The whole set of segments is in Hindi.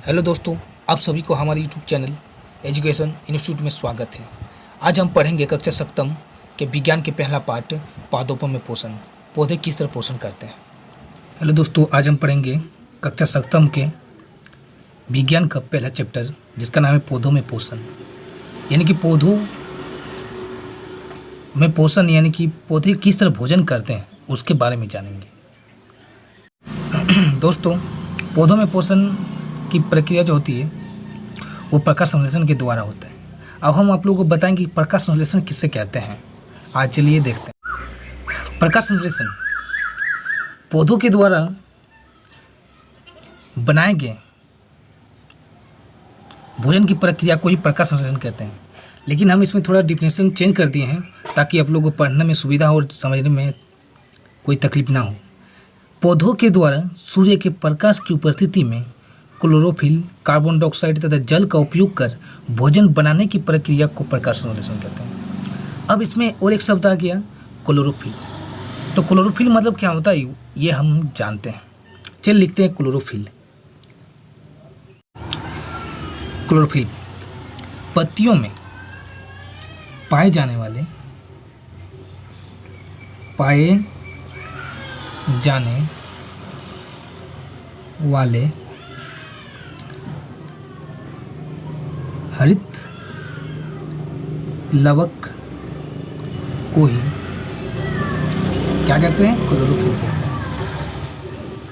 हेलो दोस्तों, आप सभी को हमारे यूट्यूब चैनल एजुकेशन इंस्टीट्यूट में स्वागत है। आज हम पढ़ेंगे कक्षा सप्तम के विज्ञान के पहला पाठ पादपों में पोषण। पौधे किस तरह पोषण करते हैं। हेलो दोस्तों, आज हम पढ़ेंगे कक्षा सप्तम के विज्ञान का पहला चैप्टर जिसका नाम है पौधों में पोषण। यानी कि पौधों में पोषण यानी कि पौधे किस तरह भोजन करते हैं उसके बारे में जानेंगे। दोस्तों, पौधों में पोषण की प्रक्रिया जो होती है वो प्रकाश संश्लेषण के द्वारा होता है। अब हम आप लोगों को बताएंगे कि प्रकाश संश्लेषण किससे कहते हैं। आज चलिए देखते हैं। प्रकाश संश्लेषण पौधों के द्वारा बनाए गए भोजन की प्रक्रिया को ही प्रकाश संश्लेषण कहते हैं। लेकिन हम इसमें थोड़ा डिफिनेशन चेंज कर दिए हैं ताकि आप लोगों को पढ़ने में सुविधा और समझने में कोई तकलीफ ना हो। पौधों के द्वारा सूर्य के प्रकाश की उपस्थिति में क्लोरोफिल, कार्बन डाइऑक्साइड तथा जल का उपयोग कर भोजन बनाने की प्रक्रिया को प्रकाश संश्लेषण कहते हैं। अब इसमें और एक शब्द आ गया क्लोरोफिल। तो क्लोरोफिल मतलब क्या होता है ये हम जानते हैं। चल लिखते हैं क्लोरोफिल। क्लोरोफिल पत्तियों में पाए जाने वाले हरित लवक को ही क्या कहते हैं? क्लोरोफिल कहते हैं।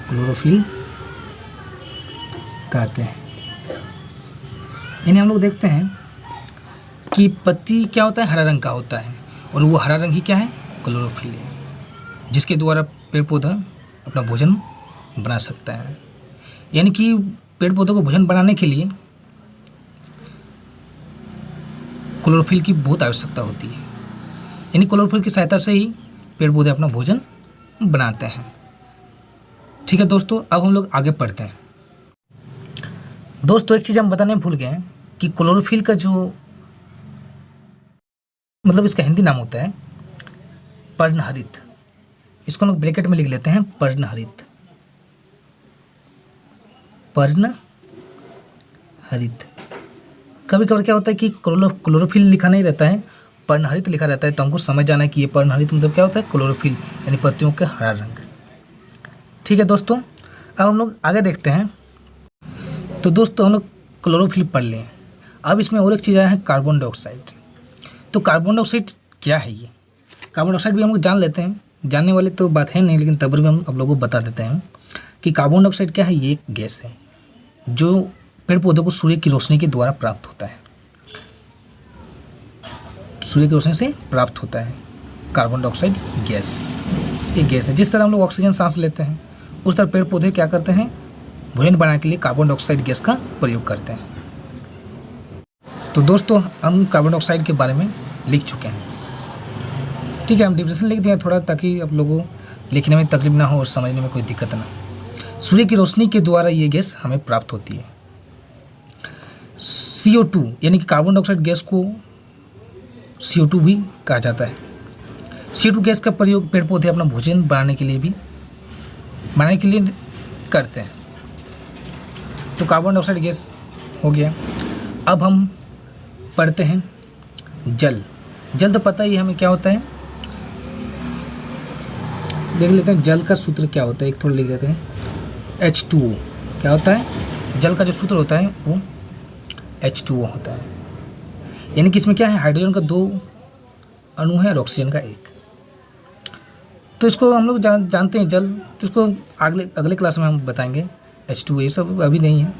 क्लोरोफिल कहते हैं। इन्हें हम लोग देखते हैं कि पत्ती क्या होता है? हरा रंग का होता है और वो हरा रंग ही क्या है? क्लोरोफिल है, जिसके द्वारा पेड़ पौधा अपना भोजन बना सकता है। यानी कि पेड़ पौधों को भोजन बनाने के लिए क्लोरोफिल की बहुत आवश्यकता होती है। यानी क्लोरोफिल की सहायता से ही पेड़ पौधे अपना भोजन बनाते हैं। ठीक है दोस्तों, अब हम लोग आगे पढ़ते हैं। दोस्तों, एक चीज़ हम बताने भूल गए हैं कि क्लोरोफिल का जो मतलब इसका हिंदी नाम होता है पर्णहरित। इसको हम लोग ब्रैकेट में लिख लेते हैं पर्णहरित। पर्णहरित। कभी कभी क्या होता है कि क्लोरोफिल लिखा नहीं रहता है, पर्णहरित लिखा रहता है। तो हमको समझ जाना है कि ये पर्णहरित मतलब क्या होता है? क्लोरोफिल यानी पत्तियों का हरा रंग। ठीक है दोस्तों, अब हम लोग आगे देखते हैं। तो दोस्तों, हम लोग क्लोरोफिल पढ़ लें। अब इसमें और एक चीज़ आया है कार्बन डाइऑक्साइड। तो कार्बन डाइऑक्साइड क्या है? ये कार्बन डाइऑक्साइड भी हम लोग जान लेते हैं, जानने वाले तो बात है नहीं, लेकिन तब भी हम आप लोगों को बता देते हैं कि कार्बन डाइऑक्साइड क्या है। ये एक गैस है जो पेड़ पौधों को सूर्य की रोशनी के द्वारा प्राप्त होता है। सूर्य की रोशनी से प्राप्त होता है कार्बन डाइऑक्साइड गैस। ये गैस है। जिस तरह हम लोग ऑक्सीजन सांस लेते हैं उस तरह पेड़ पौधे क्या करते हैं? भोजन बनाने के लिए कार्बन डाइऑक्साइड गैस का प्रयोग करते हैं। तो दोस्तों, हम कार्बन डाइऑक्साइड के बारे में लिख चुके हैं। ठीक है, हम डिफिनेशन लिख दिए थोड़ा ताकि आप लोगों को लिखने में तकलीफ ना हो और समझने में कोई दिक्कत ना। सूर्य की रोशनी के द्वारा ये गैस हमें प्राप्त होती है। CO2 यानी कि कार्बन डाइऑक्साइड गैस को CO2 भी कहा जाता है। CO2 गैस का प्रयोग पेड़ पौधे अपना भोजन बनाने के लिए करते हैं। तो कार्बन डाइऑक्साइड गैस हो गया। अब हम पढ़ते हैं जल। जल तो पता ही हमें क्या होता है, देख लेते हैं। जल का सूत्र क्या होता है, एक थोड़ा लिख देते हैं। H2O क्या होता है? जल का जो सूत्र होता है वो H2O होता है। यानी कि इसमें क्या है? हाइड्रोजन का 2 अणु है और ऑक्सीजन का 1। तो इसको हम लोग जानते हैं जल। तो इसको अगले क्लास में हम बताएंगे। H2O ये सब अभी नहीं है,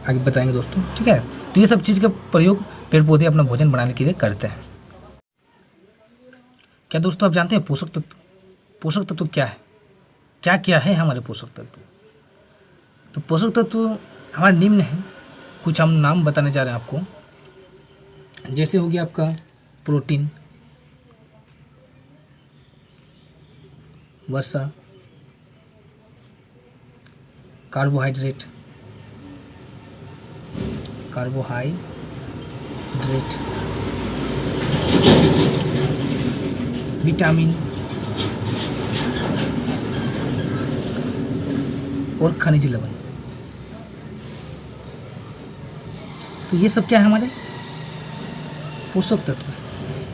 आगे बताएंगे दोस्तों। ठीक है, तो ये सब चीज़ का प्रयोग पेड़ पौधे अपना भोजन बनाने के लिए करते हैं। क्या दोस्तों आप जानते हैं पोषक तत्व? पोषक तत्व क्या है? क्या क्या है हमारे पोषक तत्व? तो पोषक तत्व हमारे निम्न है। कुछ हम नाम बताने जा रहे हैं आपको। जैसे हो गया आपका प्रोटीन, वसा, कार्बोहाइड्रेट, विटामिन और खनिज लवण। तो ये सब क्या है हमारे पोषक तत्व,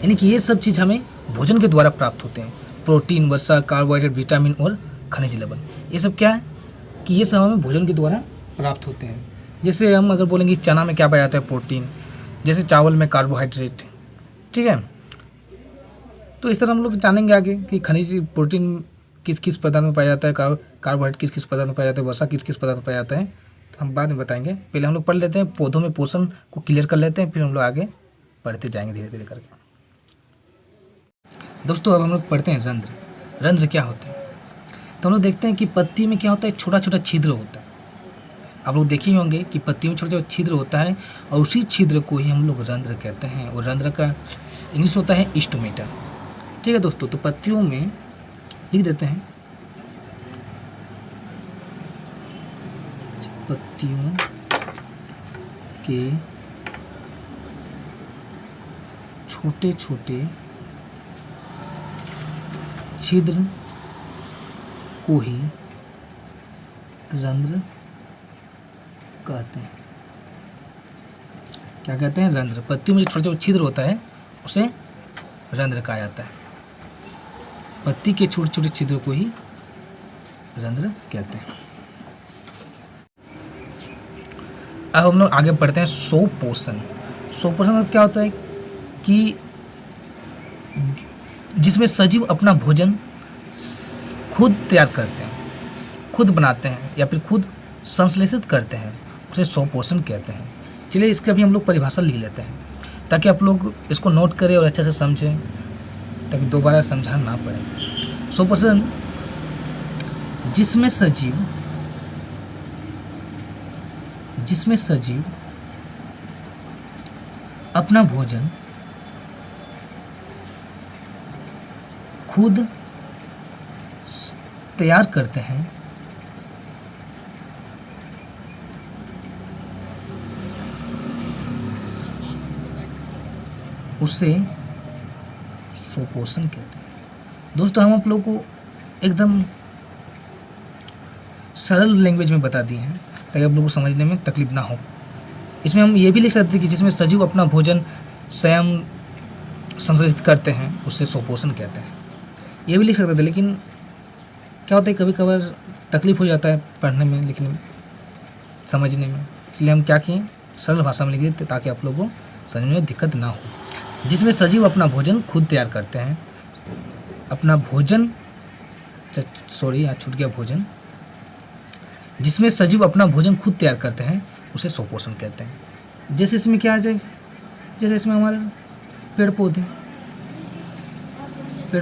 यानी कि ये सब चीज़ हमें भोजन के द्वारा प्राप्त होते हैं। प्रोटीन, वसा, कार्बोहाइड्रेट, विटामिन और खनिज लवण, ये सब क्या है कि ये सब हमें भोजन के द्वारा प्राप्त होते हैं। जैसे हम अगर बोलेंगे चना में क्या पाया जाता है, प्रोटीन, जैसे चावल में कार्बोहाइड्रेट, ठीक है। तो इस तरह हम लोग जानेंगे आगे कि खनिज, प्रोटीन किस किस पदार्थ में पाया जाता है, कार्बोहाइड्रेट किस किस पदार्थ में पाया जाता है, वसा किस किस पदार्थ में पाया जाता है, तो हम बाद में बताएंगे। पहले हम लोग पढ़ लेते हैं, पौधों में पोषण को क्लियर कर लेते हैं, फिर हम लोग आगे पढ़ते जाएंगे धीरे धीरे करके। दोस्तों अब हम लोग पढ़ते हैं रंध्र। रंध्र क्या होते हैं, तो हम लोग देखते हैं कि पत्ती में क्या होता है, छोटा छोटा छिद्र होता है। आप लोग देखे होंगे कि पत्ती में छोटा छोटा छिद्र होता है और उसी छिद्र को ही हम लोग रंध्र कहते हैं, और रंध्र का इंग्लिश होता है स्टोमेटा, ठीक है दोस्तों। तो पत्तियों में लिख देते हैं, पत्तियों के छोटे छोटे छिद्र को ही रंध्र कहते हैं। क्या कहते हैं, रंध्र। पत्तियों में जो छोटे छोटे छिद्र होता है उसे रंध्र कहा जाता है। पत्ती के छोटे छोटे छिद्रों को ही रंध्र कहते हैं। अब हम लोग आगे बढ़ते हैं स्वपोषण। स्वपोषण मतलब क्या होता है कि जिसमें सजीव अपना भोजन खुद तैयार करते हैं, खुद बनाते हैं या फिर खुद संश्लेषित करते हैं, उसे स्वपोषण कहते हैं। चलिए इसका भी हम लोग परिभाषा लिख लेते हैं ताकि आप लोग इसको नोट करें और अच्छे से समझें, ताकि दोबारा समझाना ना पड़े। स्वपोषण जिसमें सजीव अपना भोजन खुद तैयार करते हैं, उसे स्वपोषण कहते हैं। दोस्तों हम आप लोगों को एकदम सरल लैंग्वेज में बता दिए हैं ताकि आप लोगों को समझने में तकलीफ ना हो। इसमें हम ये भी लिख सकते हैं कि जिसमें सजीव अपना भोजन स्वयं संश्लेषित करते हैं, उससे स्वपोषण कहते हैं। ये भी लिख सकते थे, लेकिन क्या होता है कभी कभार तकलीफ हो जाता है पढ़ने में, लेकिन समझने में, इसलिए हम क्या किए, सरल भाषा में लिख देते ताकि आप लोगों को समझने में दिक्कत ना हो। जिसमें सजीव अपना भोजन खुद तैयार करते हैं, अपना भोजन, सॉरी यहाँ छूट गया, भोजन, जिसमें सजीव अपना भोजन खुद तैयार करते हैं उसे स्वपोषण कहते हैं। जैसे इसमें क्या आ जाए, जैसे इसमें हमारे पेड़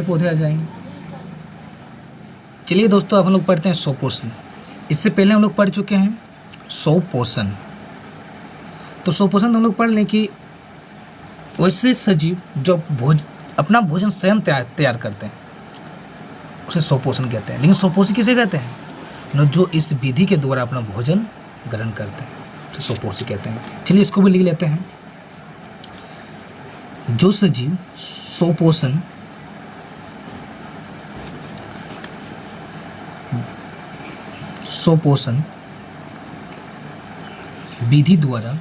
पौधे आ जाएंगे। चलिए दोस्तों अब हम लोग पढ़ते हैं स्वपोषण। इससे पहले हम लोग पढ़ चुके हैं स्वपोषण। तो स्वपोषण हम लोग पढ़ लें कि वैसे सजीव जो अपना भोजन स्वयं तैयार करते हैं उसे स्वपोषण कहते हैं। लेकिन स्वपोषी किसे कहते हैं, न जो इस विधि के द्वारा अपना भोजन ग्रहण करते हैं, तो स्वपोषी कहते हैं। चलिए इसको भी लिख लेते हैं। जो सजीव स्वपोषण विधि द्वारा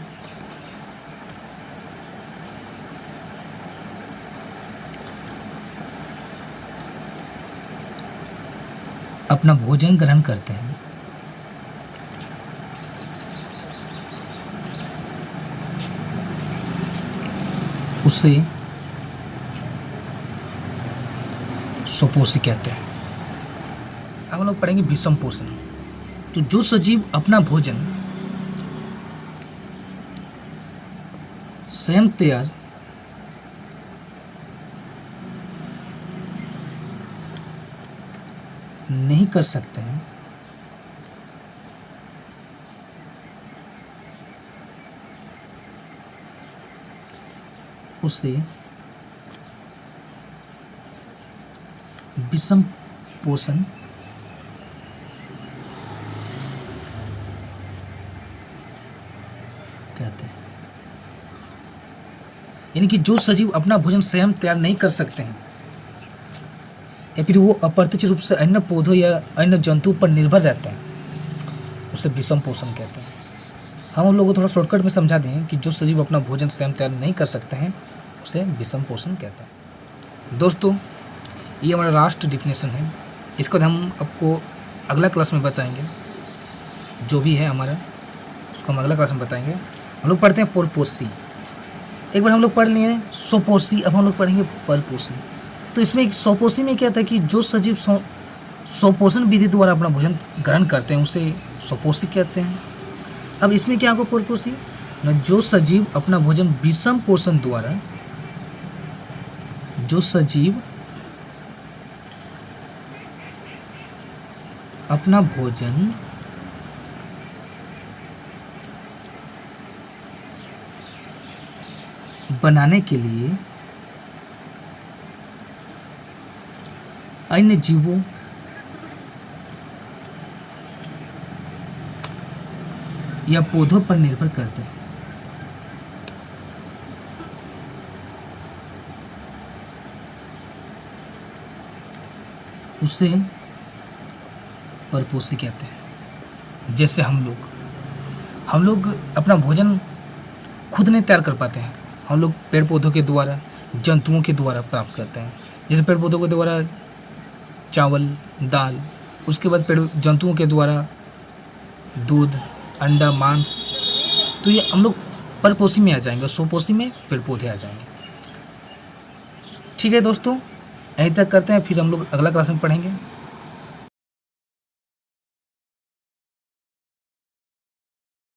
अपना भोजन ग्रहण करते हैं, उसे स्वपोषी कहते हैं। अब हम लोग पढ़ेंगे विषम पोषण। तो जो सजीव अपना भोजन स्वयं तैयार नहीं कर सकते हैं, उसे विषम पोषण कहते हैं। यानी कि जो सजीव अपना भोजन स्वयं तैयार नहीं कर सकते हैं या फिर वो अप्रत्यक्ष रूप से अन्य पौधों या अन्य जंतु पर निर्भर रहते हैं, उसे विषम पोषण कहते हैं। हम लोगों को थोड़ा शॉर्टकट में समझा दें कि जो सजीव अपना भोजन स्वयं तैयार नहीं कर सकते हैं उसे विषम पोषण कहते हैं। दोस्तों, ये हमारा लास्ट डिफिनेशन है। इसके बाद हम आपको अगला क्लास में बताएंगे, जो भी है हमारा उसको हम अगला क्लास में बताएंगे। हम लोग पढ़ते हैं परपोषी। एक बार हम लोग पढ़ लिए स्वपोषी, अब हम लोग पढ़ेंगे परपोषी। तो इसमें स्वपोषी में क्या था कि जो सजीव स्वपोषण विधि द्वारा अपना भोजन ग्रहण करते हैं उसे स्वपोषी कहते हैं। अब इसमें क्या होगा परपोषी न, जो सजीव अपना भोजन विषम पोषण द्वारा, जो सजीव अपना भोजन बनाने के लिए अन्य जीवों या पौधों पर निर्भर करते हैं, उसे परपोषी कहते हैं। जैसे हम लोग अपना भोजन खुद नहीं तैयार कर पाते हैं, हम लोग पेड़ पौधों के द्वारा, जंतुओं के द्वारा प्राप्त करते हैं। जैसे पेड़ पौधों के द्वारा चावल, दाल, उसके बाद पेड़ जंतुओं के द्वारा दूध, अंडा, मांस। तो ये हम लोग परपोषी में आ जाएंगे, स्वपोषी में पेड़ पौधे आ जाएंगे। ठीक है दोस्तों, यहीं तक करते हैं, फिर हम लोग अगला क्लास में पढ़ेंगे।